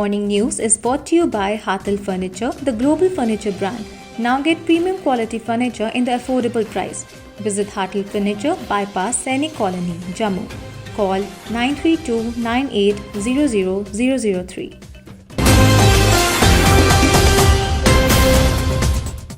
morning news is brought to you by Hathel Furniture, the global furniture brand. Now get premium quality furniture in the affordable price. Visit Hathel Furniture, Bypass, Sainik Colony, Jammu. Call 932 9800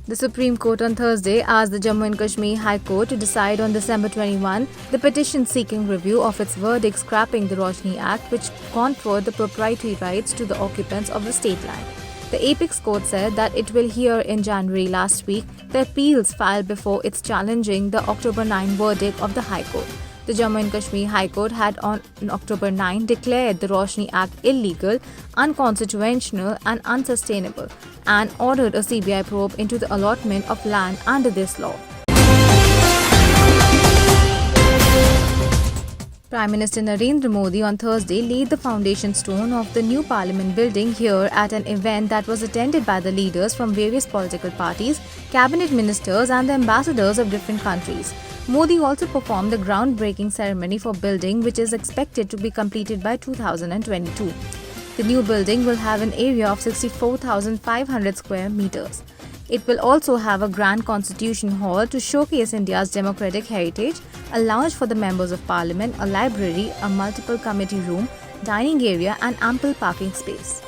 The Supreme Court on Thursday asked the Jammu and Kashmir High Court to decide on December 21 the petition seeking review of its verdict scrapping the Roshni Act, which conferred the proprietary rights to the occupants of the state land. The Apex Court said that it will hear in January last week the appeals filed before its challenging the October 9 verdict of the High Court. The Jammu and Kashmir High Court had on October 9 declared the Roshni Act illegal, unconstitutional and unsustainable and ordered a CBI probe into the allotment of land under this law. Prime Minister Narendra Modi on Thursday laid the foundation stone of the new Parliament building here at an event that was attended by the leaders from various political parties, cabinet ministers and the ambassadors of different countries. Modi also performed the groundbreaking ceremony for building, which is expected to be completed by 2022. The new building will have an area of 64,500 square meters. It will also have a grand constitution hall to showcase India's democratic heritage, a lounge for the members of parliament, a library, a multiple committee room, dining area and ample parking space.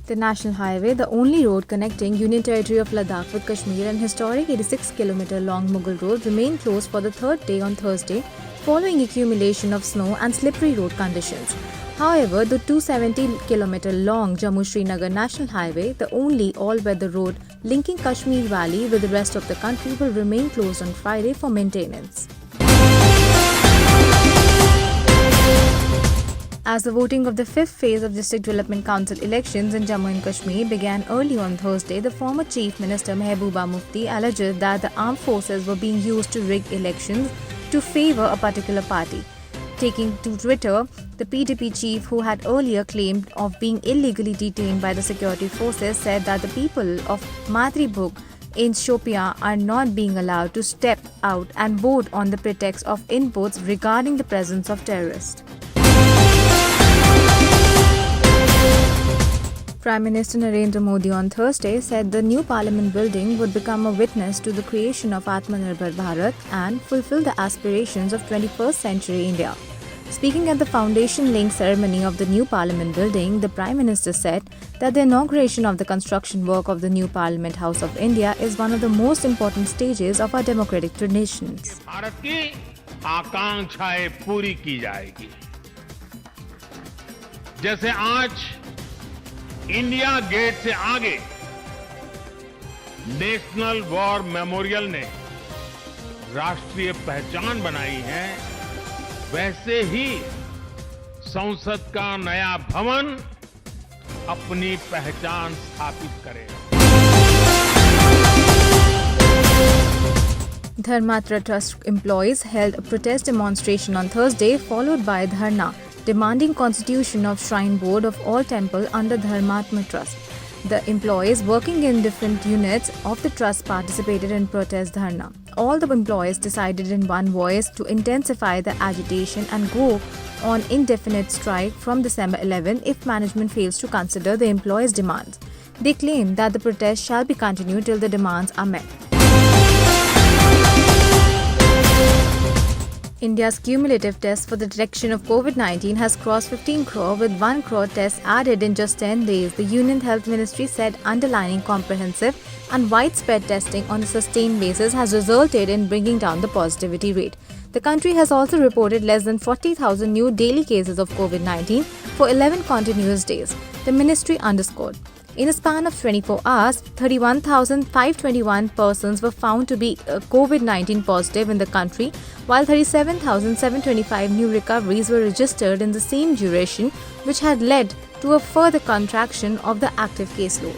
The National Highway, the only road connecting Union Territory of Ladakh with Kashmir and historic 86-kilometer long Mughal Road, remained closed for the third day on Thursday following accumulation of snow and slippery road conditions. However, the 270-kilometer long Jammu-Srinagar National Highway, the only all-weather road linking Kashmir Valley with the rest of the country, will remain closed on Friday for maintenance. As the voting of the fifth phase of District Development Council elections in Jammu and Kashmir began early on Thursday, the former Chief Minister Mehbooba Mufti alleged that the armed forces were being used to rig elections to favour a particular party. Taking to Twitter, the PDP chief, who had earlier claimed of being illegally detained by the security forces, said that the people of Madribug in Shopian are not being allowed to step out and vote on the pretext of inputs regarding the presence of terrorists. Prime Minister Narendra Modi on Thursday said the new Parliament building would become a witness to the creation of Atmanirbhar Bharat and fulfill the aspirations of 21st century India. Speaking at the foundation-laying ceremony of the new Parliament building, the Prime Minister said that the inauguration of the construction work of the new Parliament House of India is one of the most important stages of our democratic traditions. Bharat की आकांक्षाएं पूरी की जाएगी। जैसे आज India gate से आगे national war memorial ने राष्ट्रीय पहचान बनाई है, वैसे ही संसद का नया भवन अपनी पहचान स्थापित करेगा। Dharmatra Trust employees held a protest demonstration on Thursday, followed by dharna, demanding constitution of Shrine Board of all temple under Dharmatra Trust. The employees working in different units of the trust participated in protest dharna. All the employees decided in one voice to intensify the agitation and go on indefinite strike from December 11 if management fails to consider the employees' demands. They claim that the protest shall be continued till the demands are met. India's cumulative tests for the detection of COVID-19 has crossed 15 crore with 1 crore tests added in just 10 days, the Union Health Ministry said, underlining comprehensive and widespread testing on a sustained basis has resulted in bringing down the positivity rate. The country has also reported less than 40,000 new daily cases of COVID-19 for 11 continuous days, the ministry underscored. In a span of 24 hours, 31,521 persons were found to be COVID-19 positive in the country, while 37,725 new recoveries were registered in the same duration, which had led to a further contraction of the active caseload.